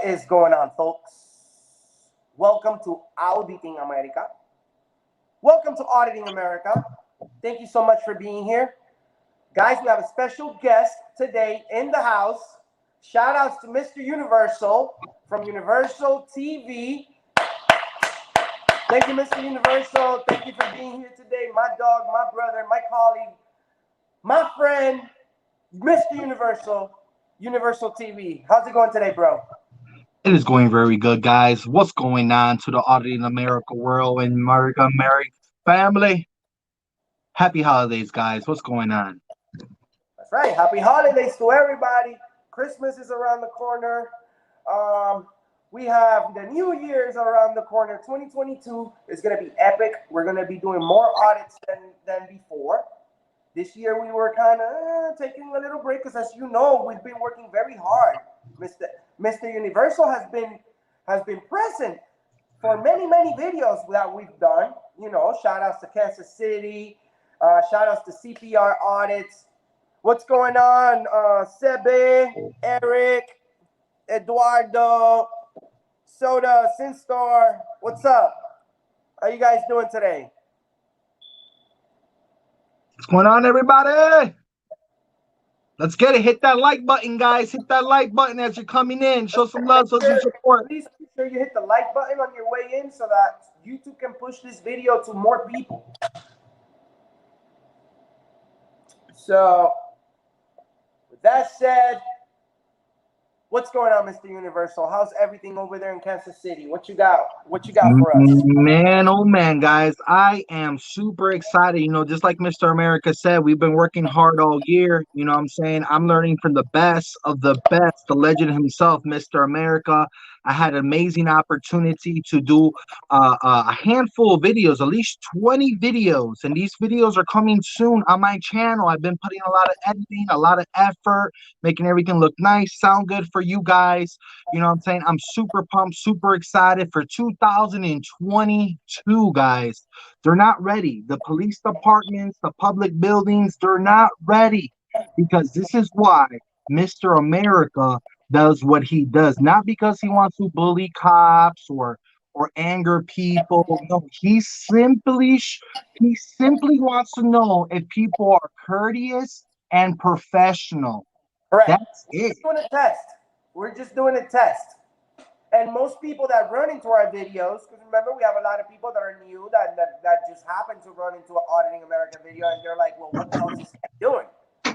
is going on, folks? Welcome to Auditing America. Welcome to Auditing America. Thank you so much for being here. Guys, we have a special guest today in the house. Shout outs to Mr. Universal from Universal TV. Thank you, Mr. Universal. Thank you for being here today. My dog, my brother, my colleague, my friend, Mr. Universal, Universal TV. How's it going today, bro? It is going very good, guys. What's going on to the Auditing America world and America family? Happy holidays, guys. What's going on? That's right. Happy holidays to everybody. Christmas is around the corner. We have the New Year's around the corner. 2022 is going to be epic. We're going to be doing more audits than before. This year we were kind of taking a little break because, as you know, we've been working very hard. Mr. Universal has been present for many videos that we've done. You know, shout outs to Kansas City, shout outs to CPR audits. What's going on, Sebe, Eric, Eduardo, Soda, Sinstar? What's up? How you guys doing today? What's going on, everybody? Let's get it. Hit that like button, guys. Hit that like button as you're coming in. Show some love, show some support. Please make sure you hit the like button on your way in so that YouTube can push this video to more people. So, with that said, what's going on, Mr. Universal? How's everything over there in Kansas City? What you got? What you got for us? Man, oh man, guys, I am super excited. You know, just like Mr. America said, we've been working hard all year. You know what I'm saying? I'm learning from the best of the best, the legend himself, Mr. America. I had an amazing opportunity to do a handful of videos, at least 20 videos. And these videos are coming soon on my channel. I've been putting a lot of editing, a lot of effort, making everything look nice, sound good for you guys. You know what I'm saying? I'm super pumped, super excited for 2022, guys. They're not ready. The police departments, the public buildings, they're not ready, because this is why Mr. America does what he does. Not because he wants to bully cops or anger people. No, he simply wants to know if people are courteous and professional. Correct. That's it. We're just doing a test. We're just doing a test. And most people that run into our videos, because remember, we have a lot of people that are new that just happen to run into an Auditing America video, and they're like, well, what the hell is this guy doing?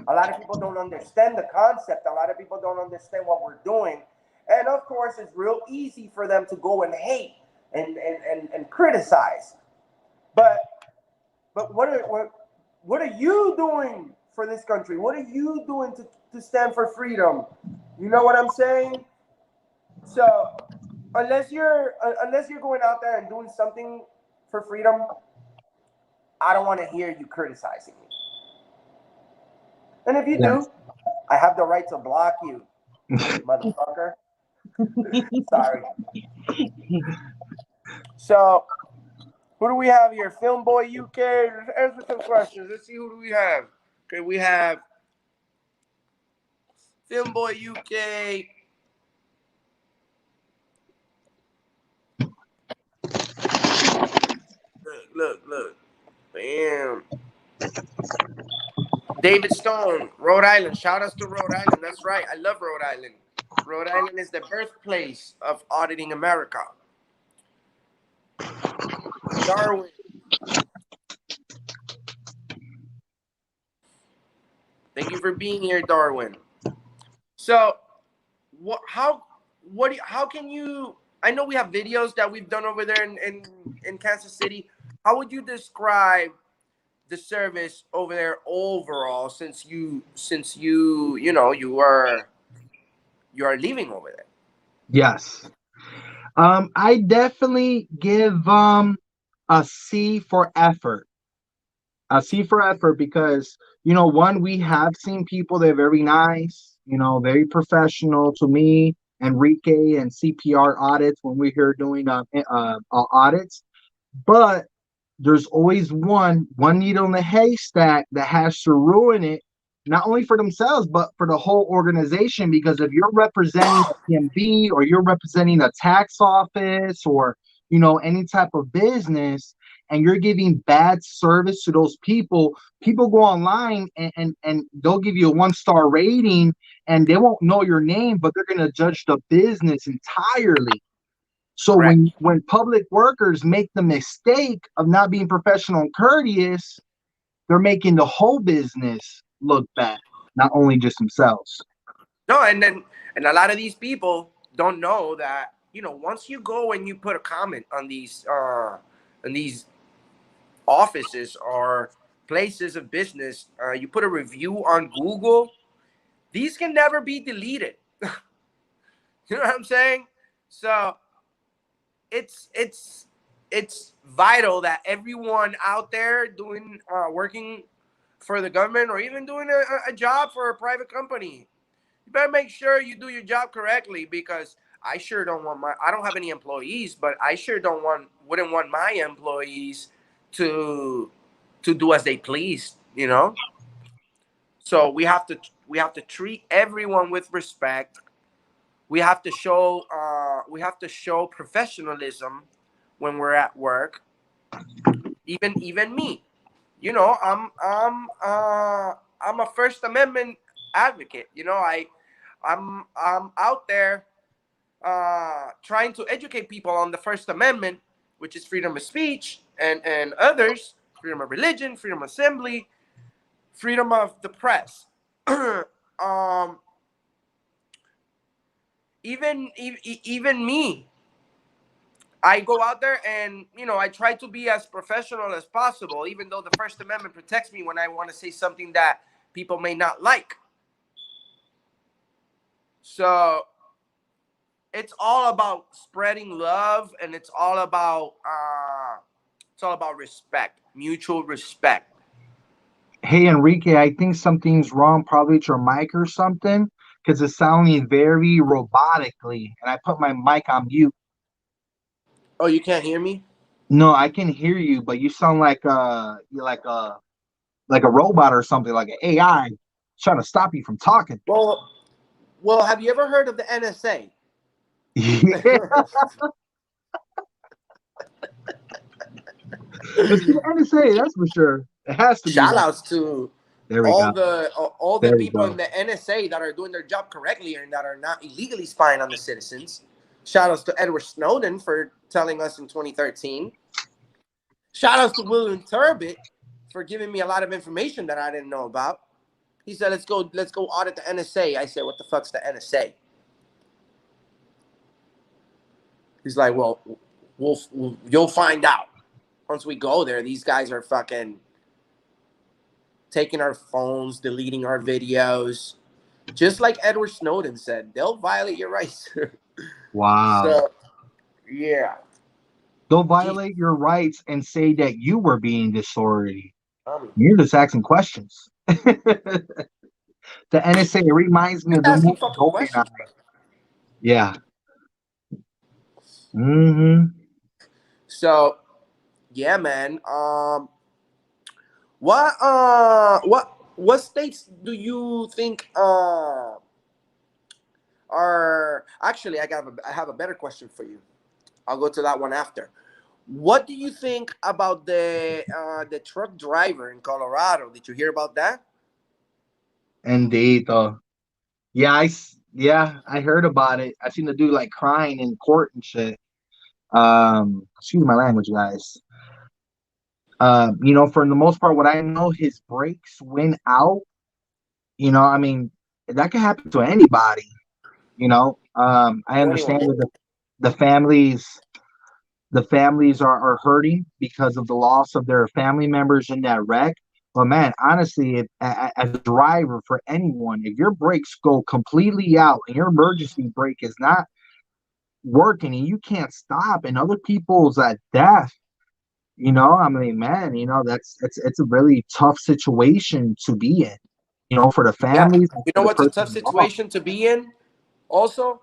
A lot of people don't understand the concept. A lot of people don't understand what we're doing. And of course, it's real easy for them to go and hate and criticize. But what are you doing for this country? What are you doing to stand for freedom? You know what I'm saying? So unless you're going out there and doing something for freedom, I don't want to hear you criticizing me. And if you do, I have the right to block you, motherfucker. Sorry. So, who do we have here? Film Boy UK. Let's answer some questions. Let's see, who do we have? Okay, we have Film Boy UK. Look. Bam. David Stone, Rhode Island. Shout outs to Rhode Island. That's right. I love Rhode Island. Rhode Island is the birthplace of Auditing America. Darwin. Thank you for being here, Darwin. So, how can you? I know we have videos that we've done over there in Kansas City. How would you describe the service over there overall, since you are leaving over there? Yes. I definitely give a C for effort. A C for effort because, one, we have seen people that are very nice, very professional to me, Enrique, and CPR audits when we're here doing audits. But there's always one needle in the haystack that has to ruin it not only for themselves, but for the whole organization. Because if you're representing a PMB or you're representing a tax office or, any type of business, and you're giving bad service to those people go online and they'll give you a 1-star rating and they won't know your name, but they're going to judge the business entirely. So Correct. when public workers make the mistake of not being professional and courteous, they're making the whole business look bad, not only just themselves. No, and a lot of these people don't know that, once you go and you put a comment on these offices or places of business, you put a review on Google, these can never be deleted. You know what I'm saying? So it's it's it's vital that everyone out there doing working for the government or even doing a job for a private company, you better make sure you do your job correctly, because I don't have any employees, but I sure wouldn't want my employees to do as they please, So we have to treat everyone with respect. We have to show professionalism when we're at work. Even me, I'm a First Amendment advocate. I'm out there trying to educate people on the First Amendment, which is freedom of speech, and others, freedom of religion, freedom of assembly, freedom of the press. um, even me, I go out there and I try to be as professional as possible, even though the First Amendment protects me when I want to say something that people may not like. So it's all about spreading love, and it's all about respect, mutual respect. Hey, Enrique, I think something's wrong, probably at your mic or something, because it's sounding very robotically, and I put my mic on mute. Oh, you can't hear me? No, I can hear you, but you sound like a robot or something, like an AI trying to stop you from talking. Well, have you ever heard of the NSA? Yeah, it's the NSA, that's for sure. It has to be Shout that. outs to There we all go. the There we people in go. the NSA that are doing their job correctly and that are not illegally spying on the citizens. Shout outs to Edward Snowden for telling us in 2013. Shout outs to William Turbot for giving me a lot of information that I didn't know about. He said, let's go audit the NSA. I said, what the fuck's the NSA? He's like, well, you'll find out. Once we go there, these guys are fucking taking our phones, deleting our videos. Just like Edward Snowden said, they'll violate your rights. Wow. So, yeah. They'll Gee, violate your rights and say that you were being disorderly. Tommy. You're just asking questions. The NSA reminds me Just of the asking movie fucking GoldenEye. questions, bro. Yeah. Hmm. So, yeah, man. What states do you think are actually? I have a better question for you. I'll go to that one after. What do you think about the truck driver in Colorado? Did you hear about that? Indeed, though. Yeah, I heard about it. I seen the dude like crying in court and shit. Excuse my language, guys. For the most part, what I know, his brakes went out. I mean, that could happen to anybody. I To anyone. understand that the families are hurting because of the loss of their family members in that wreck. But man, honestly, as a driver for anyone, if your brakes go completely out and your emergency brake is not working and you can't stop, and other people's at death, I mean, man, it's a really tough situation to be in, for the Yeah. families and You for know the what's a person tough involved. situation to be in? Also,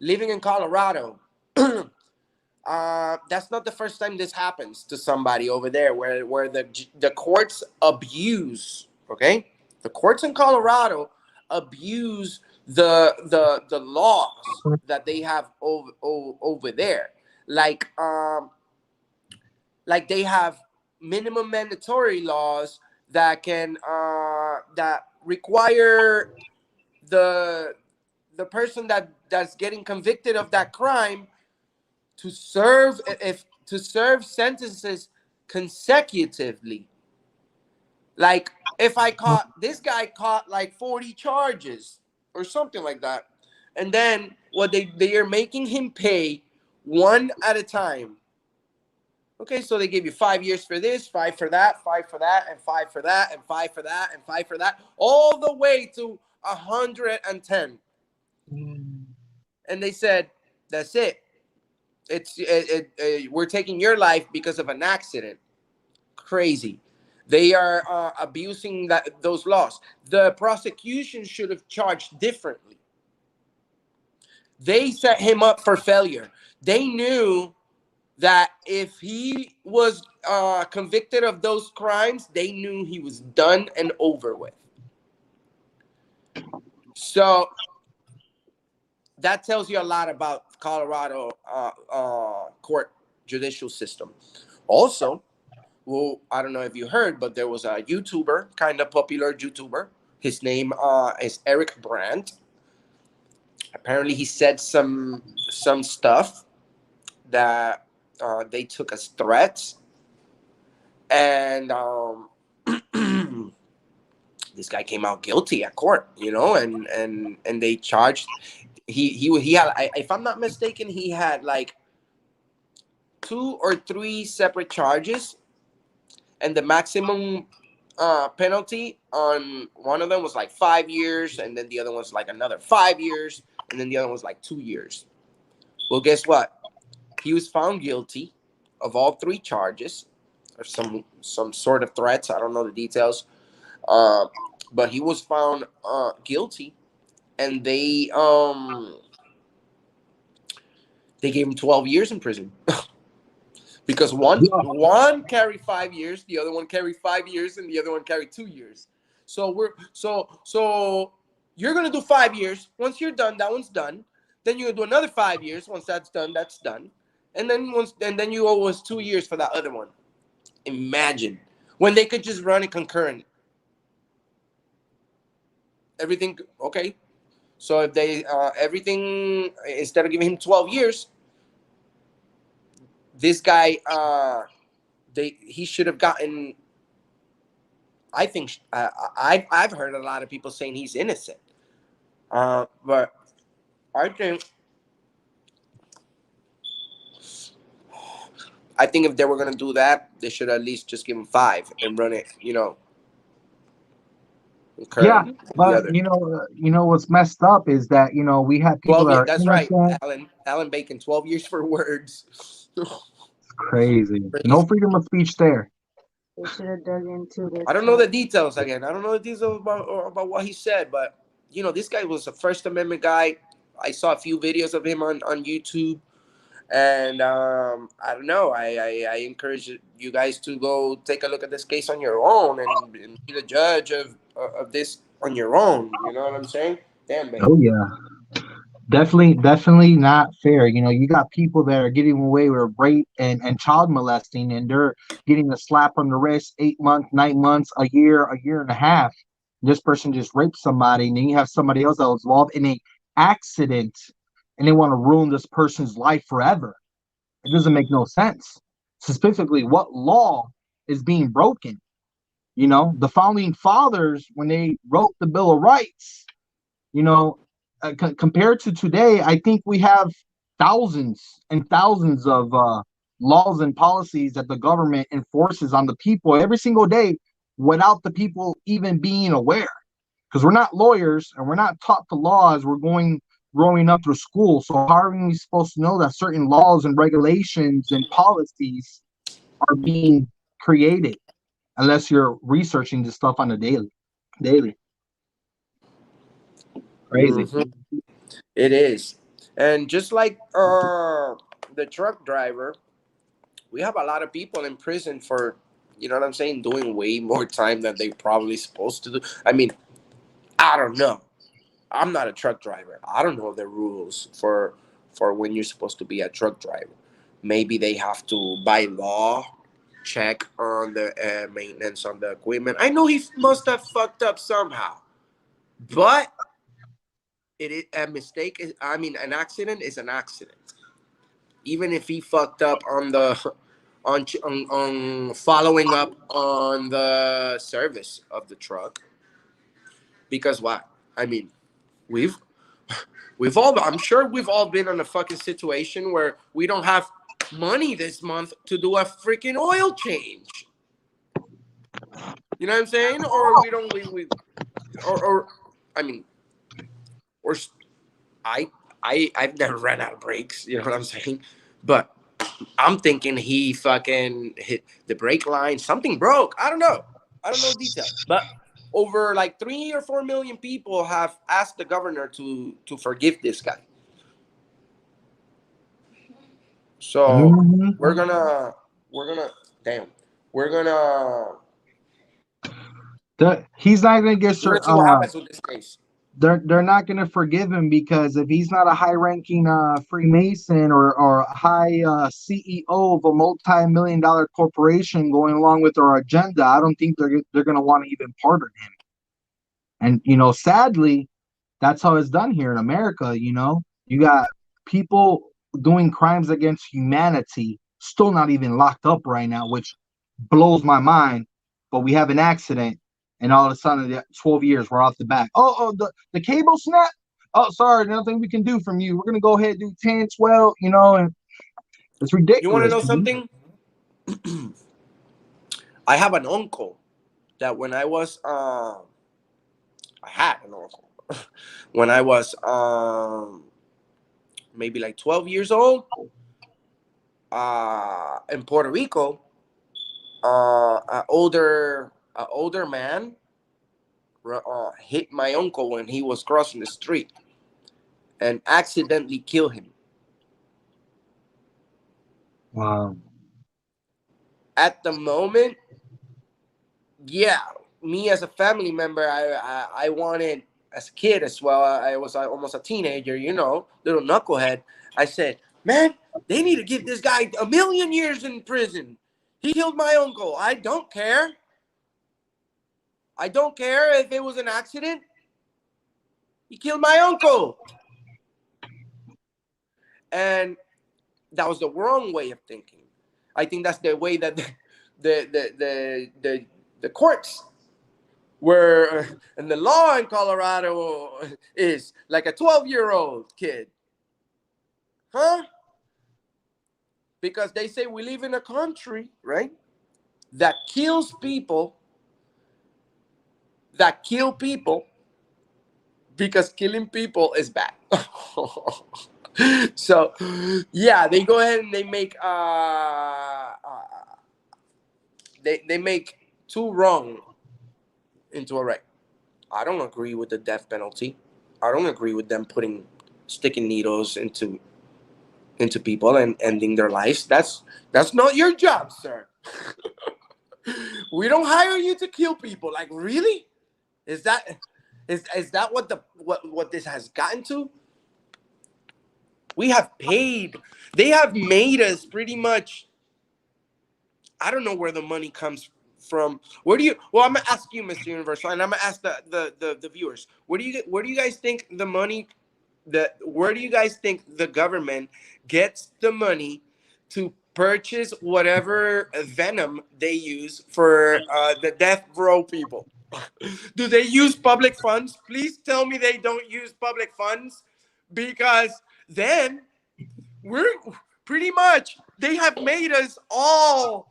living in Colorado. That's not the first time this happens to somebody over there, where the courts abuse. Okay. The courts in Colorado abuse the laws that they have over there. Like like they have minimum mandatory laws that can that require the person that's getting convicted of that crime to serve if to serve sentences consecutively. Like if I caught this guy caught like 40 charges or something like that, and then what they are making him pay one at a time. Okay, so they give you 5 years for this, five for that, five for that, and five for that, and five for that, and five for that, all the way to 110. And they said, "That's it. We're taking your life because of an accident." Crazy. They are abusing those laws. The prosecution should have charged differently. They set him up for failure. They knew that if he was convicted of those crimes, they knew he was done and over with. So that tells you a lot about Colorado court judicial system. Also, well, I don't know if you heard, but there was a YouTuber, kind of popular YouTuber. His name is Eric Brandt. Apparently, he said some stuff that they took as threats, and this guy came out guilty at court, you know, and they charged. He had, if I'm not mistaken, he had like 2 or 3 separate charges, and the maximum penalty on one of them was like 5 years, and then the other one's like another 5 years, and then the other one's like 2 years. Well, guess what? He was found guilty of all 3 charges, or some sort of threats. I don't know the details, but he was found guilty, and they gave him 12 years in prison. Because one carried 5 years, the other one carried 5 years, and the other one carried 2 years. So so you're gonna do 5 years. Once you're done, that one's done. Then you're gonna do another 5 years. Once that's done, that's done. And then you owe us 2 years for that other one. Imagine when they could just run it concurrent. Everything okay. So if they everything, instead of giving him 12 years, this guy he should have gotten. I think I've heard a lot of people saying he's innocent, but I think if they were gonna do that, they should at least just give him 5 and run it, you know, Yeah, concurrent with the but other. you know what's messed up is that we have people 12 that years. are That's right, innocent. Alan Bacon. 12 years for words. It's crazy. No Crazy. freedom of speech there. They should have dug into this. I don't know the details again. I don't know the details about what he said, but you know, this guy was a First Amendment guy. I saw a few videos of him on YouTube, and I don't know. I encourage you guys to go take a look at this case on your own and be the judge of this on your own. You know what I'm saying? Damn, Oh baby. yeah. Definitely not fair. You got people that are getting away with rape and child molesting, and they're getting a slap on the wrist, 8 months, 9 months, a year and a half. This person just raped somebody, and then you have somebody else that was involved in a accident, and they want to ruin this person's life forever. It doesn't make no sense. Specifically, what law is being broken? The founding fathers, when they wrote the Bill of Rights, you know, compared to today, I think we have thousands and thousands of laws and policies that the government enforces on the people every single day without the people even being aware. Because we're not lawyers and we're not taught the laws. We're growing up through school. So how are we supposed to know that certain laws and regulations and policies are being created unless you're researching this stuff on a daily? Crazy. Hmm. It is, and just like the truck driver, we have a lot of people in prison for You know what I'm saying? Doing way more time than they probably supposed to do. I mean, I don't know. I'm not a truck driver. I don't know the rules for when you're supposed to be a truck driver. Maybe they have to, by law, check on the maintenance on the equipment. I know he must have fucked up somehow, but it is a mistake. I mean, an accident is an accident. Even if he fucked up on the on following up on the service of the truck, because what? I mean, we've we've all, I'm sure we've all been in a fucking situation where we don't have money this month to do a freaking oil change. You know what I'm saying? Or we don't we or I mean, or I I've never ran out of brakes. You know what I'm saying? But I'm thinking he fucking hit the brake line. Something broke. I don't know. I don't know details. But over like 3 or 4 million people have asked the governor to forgive this guy. So Mhm. we're gonna damn. We're gonna He's not gonna get we're gonna see what happens with this case. they're not going to forgive him because if he's not a high-ranking Freemason or a high CEO of a multi-million-dollar corporation going along with our agenda, I don't think they're going to want to even pardon him. And sadly, that's how it's done here in America. You got people doing crimes against humanity still not even locked up right now, which blows my mind. But we have an accident, and all of a sudden, 12 years, we're off the back. Oh, the cable snap. Oh, sorry, nothing we can do from you. We're gonna go ahead and do 10, 12, and it's You want to ridiculous. know something? I have an uncle that when I had an uncle when I was maybe like 12 years old in Puerto Rico. An older man hit my uncle when he was crossing the street and accidentally killed him. Wow. At the moment, yeah, me as a family member, I wanted, as a kid as well. I was almost a teenager, little knucklehead. I said, man, they need to give this guy 1,000,000 years in prison. He killed my uncle. I don't care. I don't care if it was an accident. He killed my uncle. And that was the wrong way of thinking. I think that's the way that the courts were, and the law in Colorado is like a 12-year-old kid. Huh? Because they say we live in a country, right, that kill people because killing people is bad. So, yeah, they go ahead and they make they make two wrong into a right. I don't agree with the death penalty. I don't agree with them sticking needles into people and ending their lives. That's not your job, sir. We don't hire you to kill people. Like, really? Is that what this has gotten to? We have paid. They have made us pretty much. I don't know where the money comes from. Where do you? Well, I'm gonna ask you, Mr. Universal, and I'm gonna ask the viewers. Where do you guys think the money? Where do you guys think the government gets the money to purchase whatever venom they use for the death row people? Do they use public funds? Please tell me they don't use public funds, because then we're pretty much, they have made us all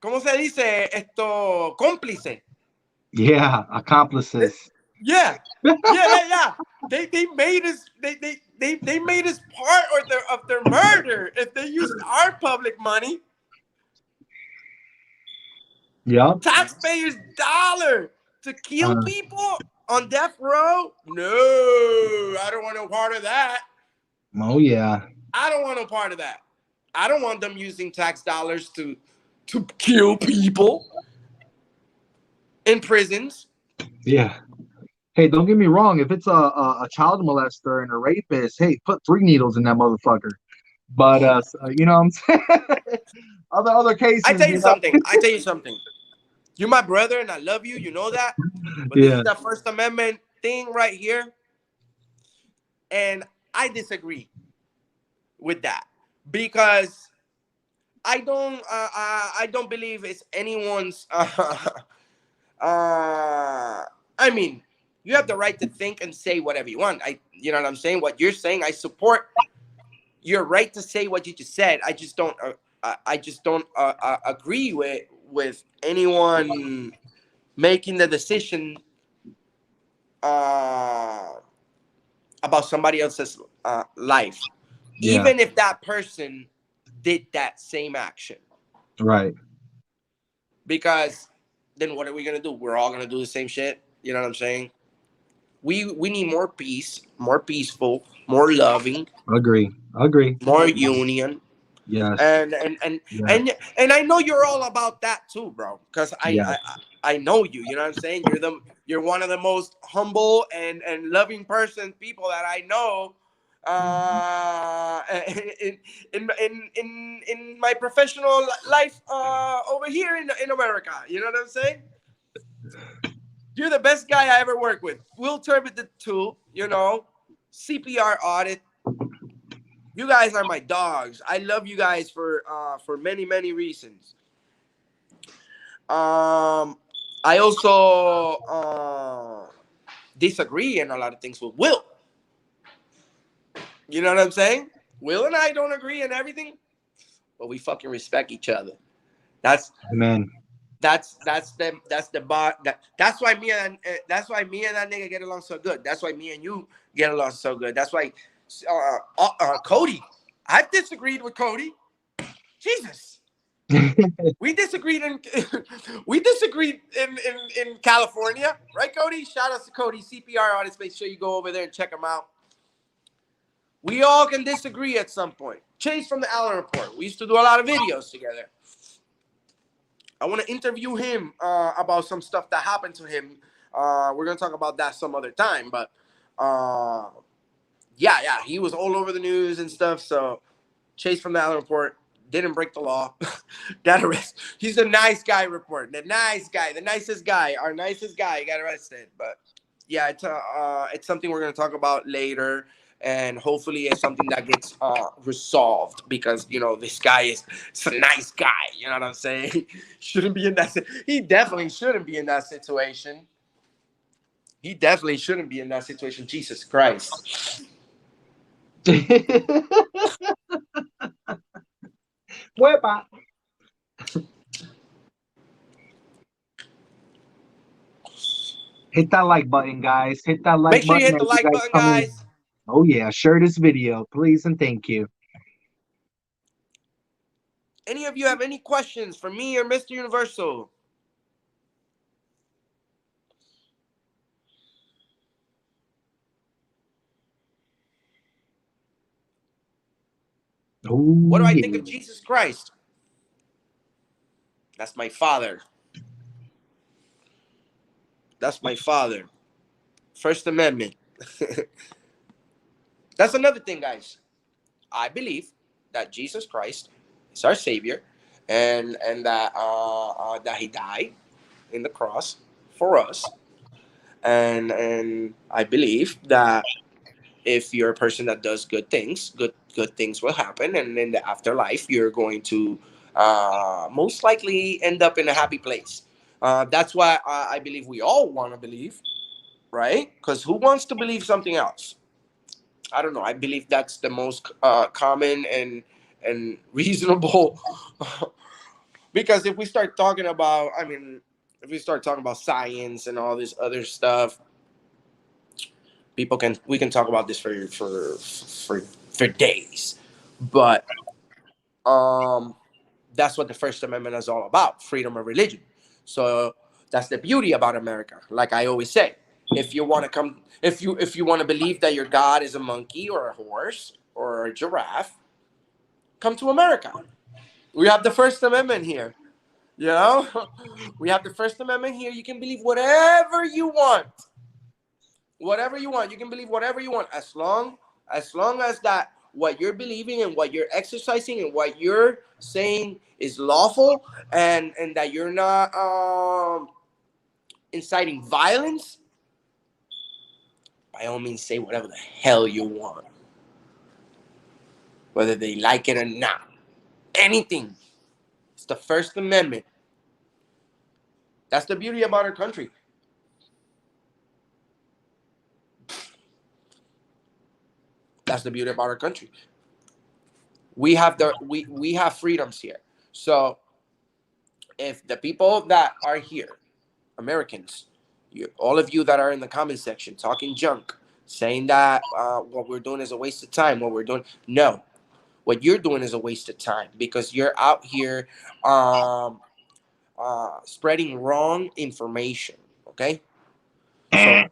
¿cómo se dice esto? Cómplice. Yeah, accomplices. Yeah. Yeah. They made us, they made us part of their murder if they used our public money, Yep. taxpayers' dollar, to kill Uh, people on death row. No, I don't want no part of that. oh yeah. I don't want no part of that. I don't want them using tax dollars to kill people in prisons. Yeah. Hey, don't get me wrong. If it's a child molester and a rapist, hey, put 3 needles in that motherfucker. But you know what I'm saying? Other I cases, tell you you know. something. I tell you something. You're my brother, and I love you. You know that. But this is Yeah. the First Amendment thing right here, and I disagree with that because I don't believe it's anyone's. I mean, you have the right to think and say whatever you want. You know what I'm saying. What you're saying, I support your right to say what you just said. I just don't. I just don't agree with anyone making the decision uh, about somebody else's life, Yeah. even if that person did that same action. Right. Because then what are we gonna do? We're all gonna do the same shit. You know what I'm saying? We need more peace, more peaceful, more loving, Agree. Agree. more union. Yes. And I know you're all about that too, bro. Because Yes. I know you. You know what I'm saying? You're one of the most humble and loving people that I know. In in my professional life over here in America. You know what I'm saying? You're the best guy I ever worked with. Will Turbot the two. You know, CPR audit. You guys are my dogs. I love you guys for many many reasons. I also disagree in a lot of things with Will. You know what I'm saying? Will and I don't agree in everything, but we fucking respect each other. That's Amen. that's why that's why me and that nigga get along so good. That's why me and you get along so good. That's why Cody. I've disagreed with Cody. Jesus. We disagreed in we disagreed in California, right, Cody? Shout out to Cody, CPR artist. Make sure you go over there and check him out. We all can disagree at some point. Chase from the Allen Report. We used to do a lot of videos together. I want to interview him about some stuff that happened to him. We're gonna talk about that some other time, but uh, yeah, he was all over the news and stuff. So Chase from the Allen Report didn't break the law. Got arrested. He's a nice guy report. The nice guy, the nicest guy, our nicest guy got arrested. But yeah, it's something we're gonna talk about later, and hopefully it's something that gets resolved because you know this guy is a nice guy. You know what I'm saying? Shouldn't be in that. He definitely shouldn't be in that situation. He definitely shouldn't be in that situation. Jesus Christ. Whereby. Hit that like button, guys. Hit that Make like sure you button hit the as you like guys button, come in. guys. Oh yeah, share this video, please and thank you. Any of you have any questions for me or Mr. Universal? What Oh do I think yeah. of Jesus Christ? That's my father. That's my father. First Amendment. That's another thing, guys. I believe that Jesus Christ is our Savior, and that He died in the cross for us, and I believe that if you're a person that does good things, good things will happen, and in the afterlife, you're going to most likely end up in a happy place. That's why I believe we all want to believe, right? Because who wants to believe something else? I don't know. I believe that's the most common and reasonable. Because if we start talking about, I mean, if we start talking about science and all this other stuff, we can talk about this for days. But um, that's what the First Amendment is all about: freedom of religion. So that's the beauty about America. Like I always say, if you want to come, if you want to believe that your God is a monkey or a horse or a giraffe, come to America. We have the First Amendment here. You know, we have the First Amendment here. You can believe whatever you want, whatever you want. You can believe whatever you want, as long as that what you're believing and what you're exercising and what you're saying is lawful, and that you're not inciting violence. By all means, say whatever the hell you want, whether they like it or not. Anything. It's the First Amendment. That's the beauty about our country. That's the beauty about our country. We have freedoms here. So if the people that are here, Americans, all of you that are in the comment section talking junk, saying that what we're doing is a waste of time, what we're doing, no, what you're doing is a waste of time because you're out here um, spreading wrong information. Okay, so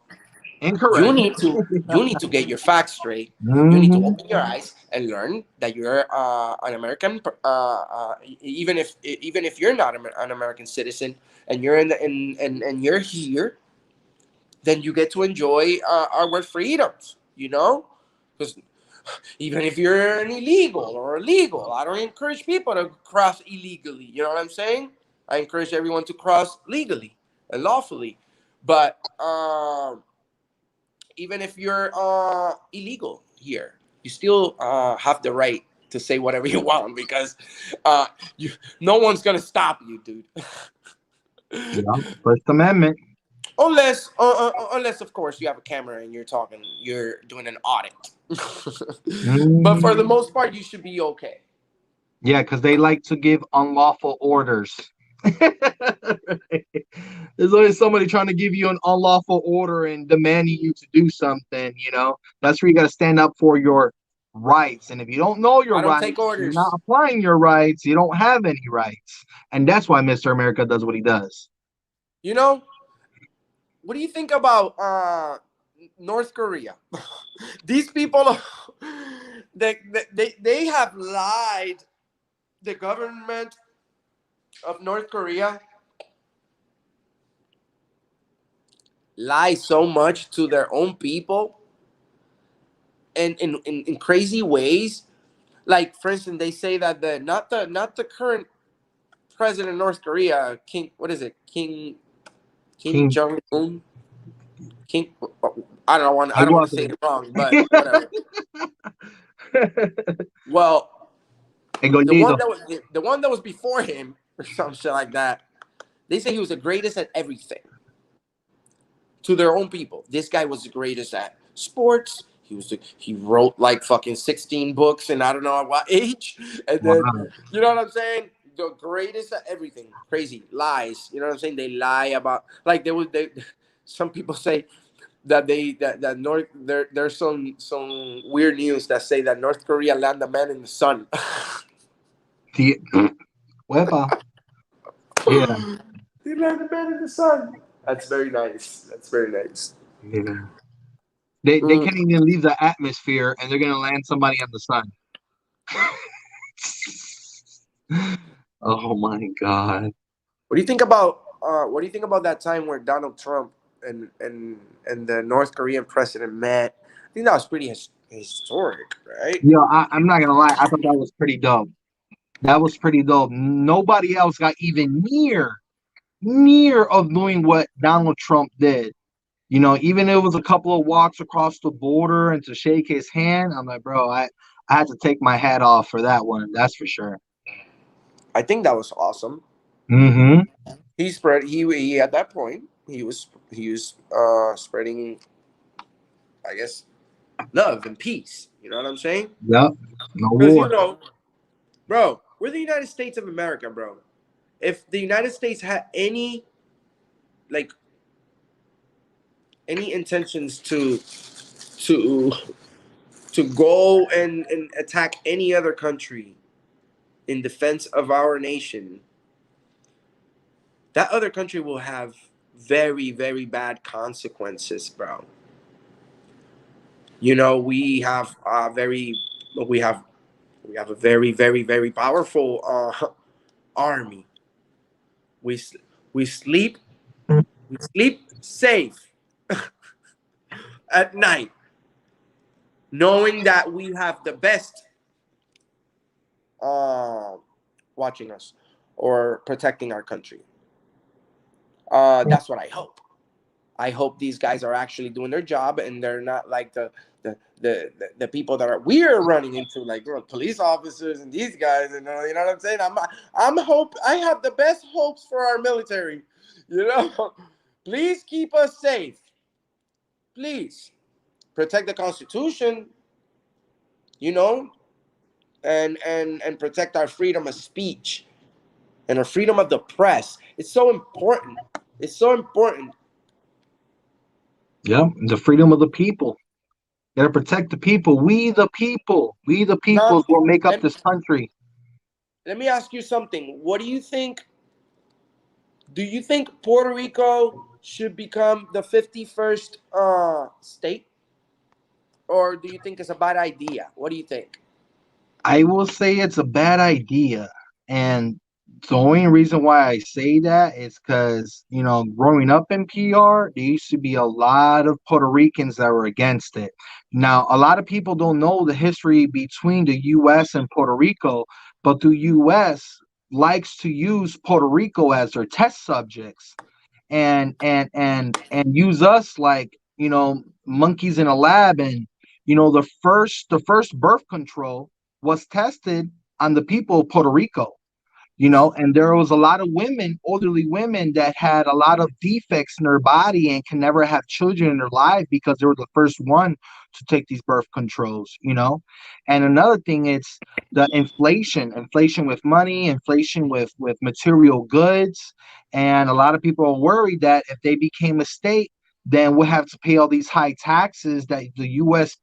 Incorrect. you need to get your facts straight. You need to Hmm. open your eyes and learn that you're an American, even if you're not an American citizen and you're and you're here, then you get to enjoy our freedoms. You know, because even if you're an illegal or illegal, I don't encourage people to cross illegally. You know what I'm saying? I encourage everyone to cross legally and lawfully, but even if you're illegal here, you still have the right to say whatever you want because uh, you, no one's gonna stop you, dude. Yeah, First Amendment. Unless of course you have a camera and you're doing an audit. But for the Hmm. most part, you should be okay. Yeah, because they like to give unlawful orders. There's always somebody trying to give you an unlawful order and demanding you to do something, you know. That's where you got to stand up for your rights. And if you don't know your I don't take rights, you're not orders. applying your rights, you don't have any rights. And that's why Mr. America does what he does. You know, what do you think about North Korea? These people, they have lied the government of North Korea lie so much to their own people and in crazy ways. Like for instance, they say that not the current president of North Korea, King what is it? Kim King, Jong Un? King I he don't want to say wasn't. it wrong, but whatever. Well, Engollido. the one that was before him or some shit like that, they say he was the greatest at everything to their own people. This guy was the greatest at sports. He wrote like fucking 16 books and I don't know at what age. And then Wow. you know what I'm saying? The greatest at everything. Crazy lies. You know what I'm saying? They lie about like they some people say that that North there's some weird news that say that North Korea landed a man in the sun. The, Wepa. Yeah. They landed a man in the sun. That's very nice. That's very nice. Yeah. They Mm. can't even leave the atmosphere and they're gonna land somebody on the sun. Oh my God. What do you think about that time where Donald Trump and the North Korean president met? I think that was pretty historic, right? Yo, I'm not gonna lie, I thought that was pretty dope. That was pretty dope. Nobody else got even near of doing what Donald Trump did. You know, even if it was a couple of walks across the border and to shake his hand, I'm like, bro, I had to take my hat off for that one. That's for sure. I think that was awesome. Mm-hmm. He at that point he was spreading, I guess, love and peace. You know what I'm saying? Yep. No Because war. bro, we're the United States of America, bro. If the United States had like any intentions to to go and attack any other country in defense of our nation, that other country will have very, very bad consequences, bro. You know, we have a very, very, very powerful army. We s- we sleep we sleep safe at night, knowing that we have the best uh, watching us or protecting our country. That's what I hope. I hope these guys are actually doing their job and they're not like the people that are we're running into, like police officers and these guys. You know what I'm saying? I have the best hopes for our military. You know, please keep us safe. Please protect the Constitution. You know, and protect our freedom of speech and our freedom of the press. It's so important. It's so important. Yeah, the freedom of the people. Gotta protect the people. We the people. We the people Now, is what make up let, this country. let me ask you something. What do you think? Do you think Puerto Rico should become the 51st state? Or do you think it's a bad idea? What do you think? I will say it's a bad idea. And the only reason why I say that is because, growing up in PR, there used to be a lot of Puerto Ricans that were against it. Now, a lot of people don't know the history between the US and Puerto Rico, but the US likes to use Puerto Rico as their test subjects and use us like monkeys in a lab. And the first birth control was tested on the people of Puerto Rico. And there was a lot of women, elderly women, that had a lot of defects in their body and can never have children in their life because they were the first one to take these birth controls. And another thing, it's the inflation with money, inflation with material goods. And a lot of people are worried that if they became a state, then we'll have to pay all these high taxes that the U.S.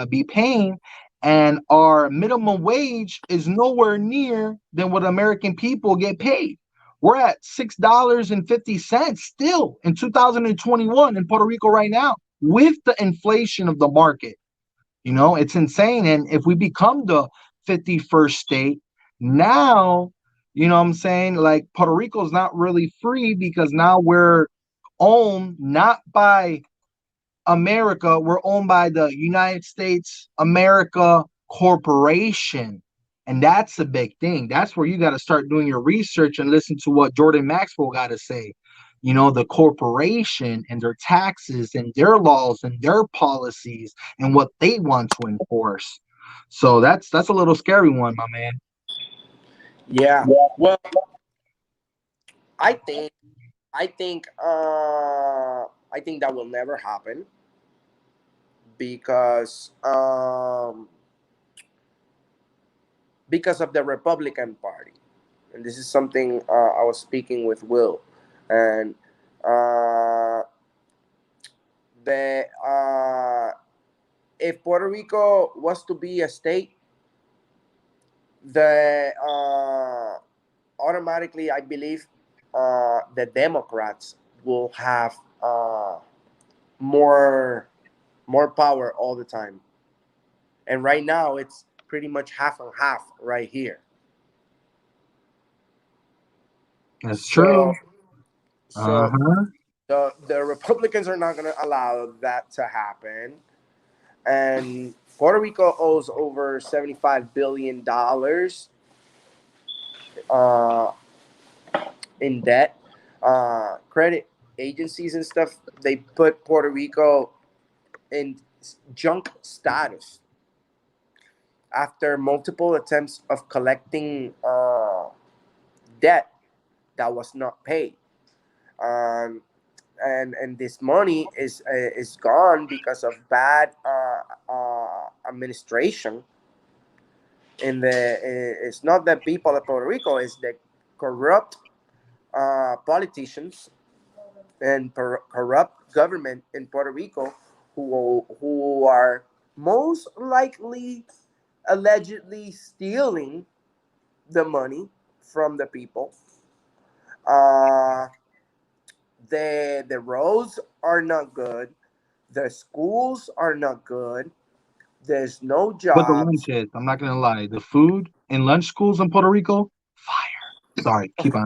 Be paying, and our minimum wage is nowhere near than what American people get paid. We're at $6.50 still in 2021 in Puerto Rico right now with the inflation of the market. It's insane. And if we become the 51st state, now, what I'm saying, like, Puerto Rico is not really free because now we're owned not by America, we're owned by the United States America Corporation. And that's a big thing. That's where you got to start doing your research and listen to what Jordan Maxwell got to say. The corporation and their taxes and their laws and their policies and what they want to enforce. So that's a little scary one, my man. Yeah. Well, I think I think I think that will never happen because of the Republican Party. And this is something I was speaking with Will, and uh, the if Puerto Rico was to be a state, the automatically I believe the Democrats will have more more power all the time, and right now it's pretty much half and half right here. That's So true. so Uh-huh. the Republicans are not going to allow that to happen, and Puerto Rico owes over $75 billion uh, in debt. Credit agencies and stuff, they put Puerto Rico in junk status after multiple attempts of collecting debt that was not paid. Um, and this money is gone because of bad administration. In it's not the people of Puerto Rico; it's the corrupt politicians and corrupt government in Puerto Rico who are most likely allegedly stealing the money from the people. Uh, the roads are not good. The schools are not good. There's no But the jobs. lunches, I'm not gonna lie, the food in lunch schools in Puerto Rico, fire. Sorry, keep on.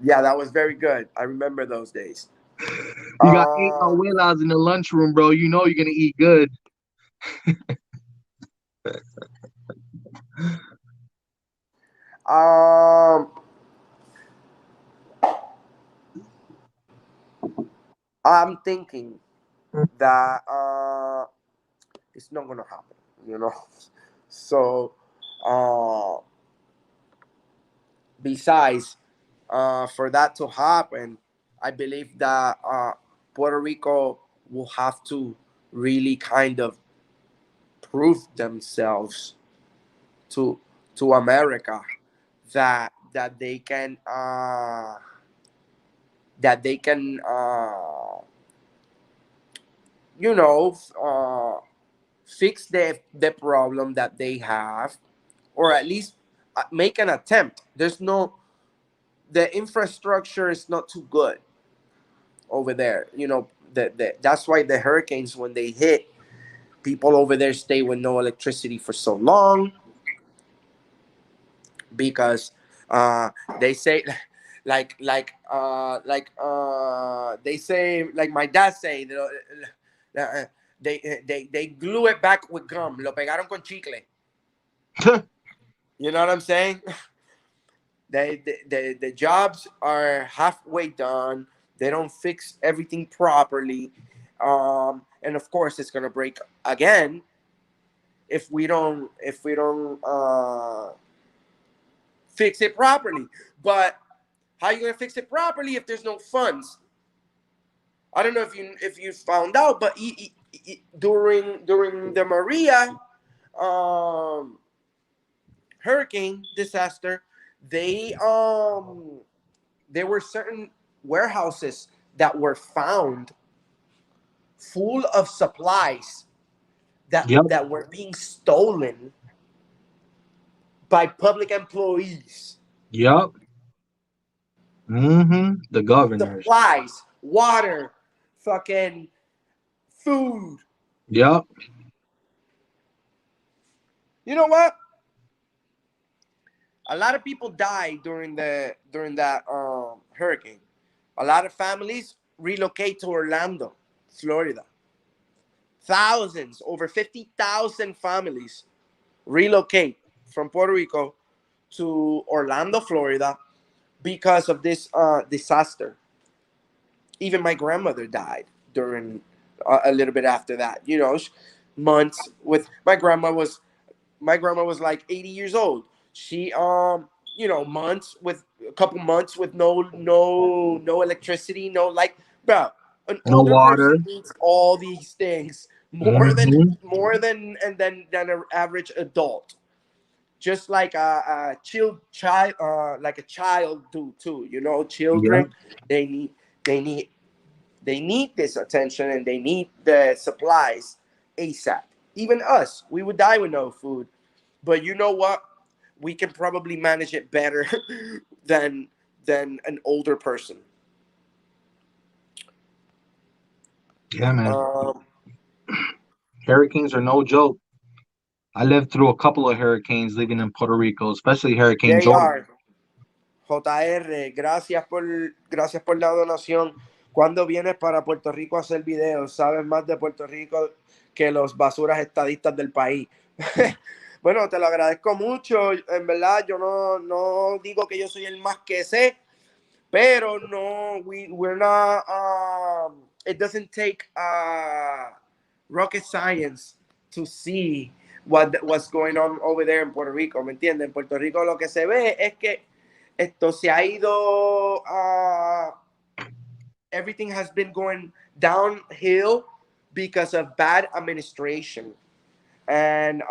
Yeah, that was very good. I remember those days. You got eight Um, abuelas in the lunchroom, bro. You know you're gonna eat good. um, I'm thinking that it's not gonna happen. You know. So, uh, besides, for that to happen, I believe that Puerto Rico will have to really kind of prove themselves to America that they can you know fix the problem that they have, or at least make an attempt. There's no The infrastructure is not too good over there. That's why the hurricanes, when they hit, people over there stay with no electricity for so long, because uh, they say they say, like my dad say, they glue it back with gum. Lo pegaron con chicle. You know what I'm saying? The jobs are halfway done. They don't fix everything properly, and of course it's gonna break again if we don't fix it properly. But how are you gonna fix it properly if there's no funds? I don't know if you found out, but during the Maria um, hurricane disaster, they there were certain warehouses that were found full of supplies Yep, that were being stolen by public employees. yep. The governors. Supplies, water, fucking food. Yep. You know what? A lot of people died during that hurricane. A lot of families relocate to Orlando, Florida. Thousands, over 50,000 families relocate from Puerto Rico to Orlando, Florida, because of this disaster. Even my grandmother died during a little bit after that. Months with my grandma was like 80 years old. She months with a couple months with no electricity, no, like, bro, an No older water. person needs all these things hmm than an average adult. Just like like a child do too. Yep. Children, they need they need they need this attention, and they need the supplies ASAP. Even us, we would die with no food. But you know what? We can probably manage it better than an older person. Yeah, man. Um, Hurricanes are no joke. I lived through a couple of hurricanes living in Puerto Rico, especially Hurricane they George. are. JR, gracias por la donación. ¿Cuándo vienes para Puerto Rico a hacer videos? Sabes más de Puerto Rico que los basuras estadistas del país. Bueno, te lo agradezco mucho. En verdad, yo no digo que yo soy el más que sé, pero no, we're not. It doesn't take rocket science to see what's going on over there in Puerto Rico. ¿Me entienden? En Puerto Rico lo que se ve es que esto se ha ido. Everything has been going downhill because of bad administration, and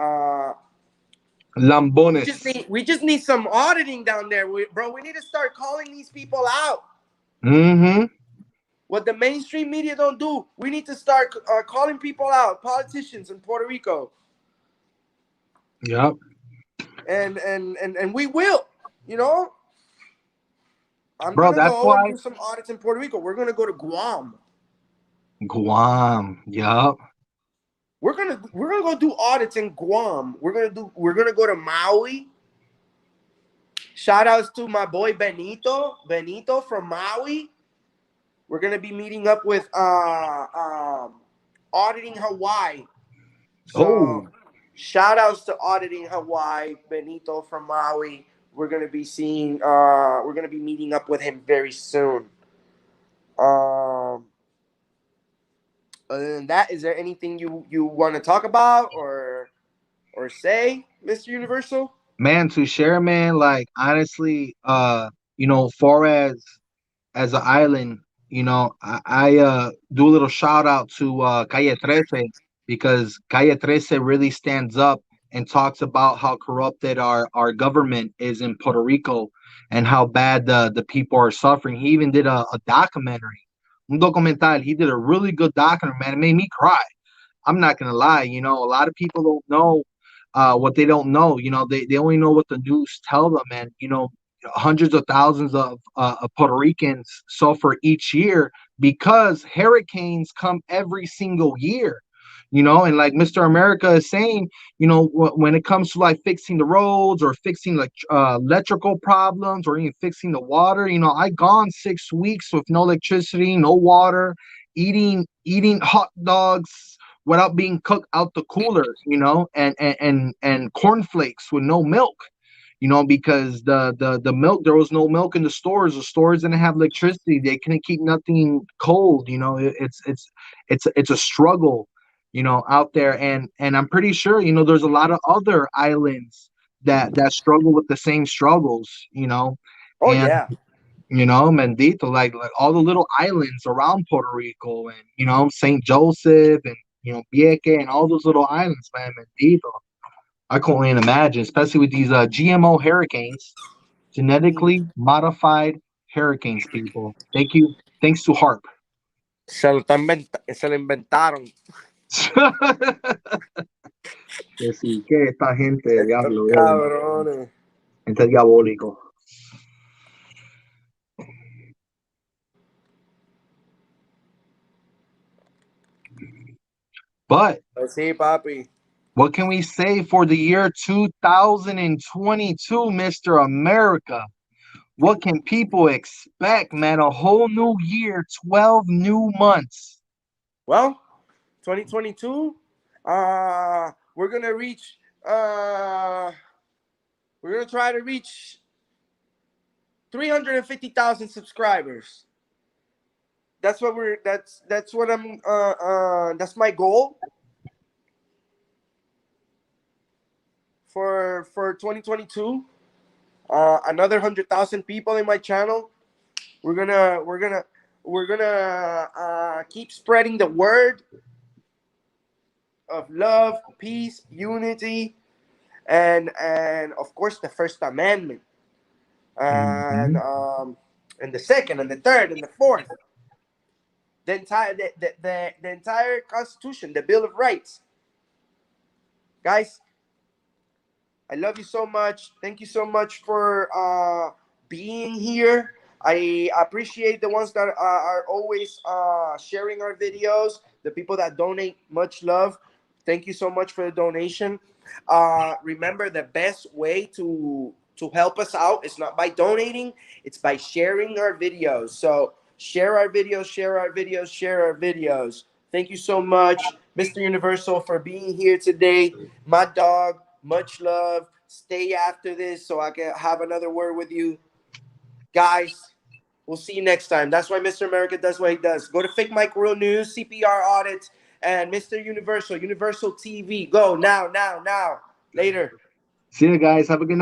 we Lambones. just need some auditing down there, bro. We need to start calling these people out. hmm What the mainstream media don't do, we need to start calling people out, politicians in Puerto Rico, Yep. and we will. You know, I'm Bro, gonna that's go and why do some audits in Puerto Rico. We're gonna go to Guam. Guam. Yep. we're gonna go do audits in Guam. We're gonna go to Maui. Shout outs to my boy Benito from Maui. We're gonna be meeting up with Auditing Hawaii. So Oh, shout outs to Auditing Hawaii, Benito from Maui. We're gonna be seeing we're gonna be meeting up with him very soon. Um Other than that, is there anything you want to talk about or say, Mr. Universal? man, to share, man, like honestly, far as an island, I do a little shout out to Calle 13 because Calle 13 really stands up and talks about how corrupted our government is in Puerto Rico and how bad the people are suffering. He even did a documentary, un documental. He did a really good documentary, man. It made me cry. I'm not gonna lie, a lot of people don't know what they don't know. They only know what the news tell them, and hundreds of thousands of Puerto Ricans suffer each year because hurricanes come every single year. And like Mr. America is saying, when it comes to like fixing the roads or fixing like electrical problems or even fixing the water, I gone 6 weeks with no electricity, no water, eating hot dogs without being cooked out the cooler, and cornflakes with no milk, because the milk, there was no milk in the stores. The stores didn't have electricity. They couldn't keep nothing cold. It's a struggle, out there, and I'm pretty sure, there's a lot of other islands that struggle with the same struggles, Oh and yeah. Mendito, like all the little islands around Puerto Rico, and Saint Joseph, and Vieque, and all those little islands, man, Mendito. I couldn't even imagine, especially with these GMO hurricanes, genetically modified hurricanes, people. Thank you. Thanks to HARP. Se lo inventaron. Que sí, que esta gente, Estos diablo, cabrones. gente diabólico. But Pues sí, papi. what can we say for the year 2022, Mr. America? What can people expect, man? A whole new year, 12 new months. Well, 2022, we're gonna reach. We're gonna try to reach 350,000 subscribers. That's what we're. That's what I'm. That's my goal for 2022. Another 100,000 people in my channel. We're gonna keep spreading the word of love, peace, unity, and of course the First Amendment, and Mhm. um, and the second, and the third, and the fourth, the entire Constitution, the Bill of Rights. Guys, I love you so much. Thank you so much for being here. I appreciate the ones that are always sharing our videos, the people that donate. Much love. Thank you so much for the donation. Remember, the best way to help us out is not by donating, it's by sharing our videos. So share our videos, share our videos, share our videos. Thank you so much, Mr. Universal, for being here today. My dog, much love. Stay after this so I can have another word with you. Guys, we'll see you next time. That's why Mr. America does what he does. Go to Fake Mike Real News, CPR Audits, and Mr. Universal, Universal TV. Go now, now, now. Later. See you guys. Have a good night.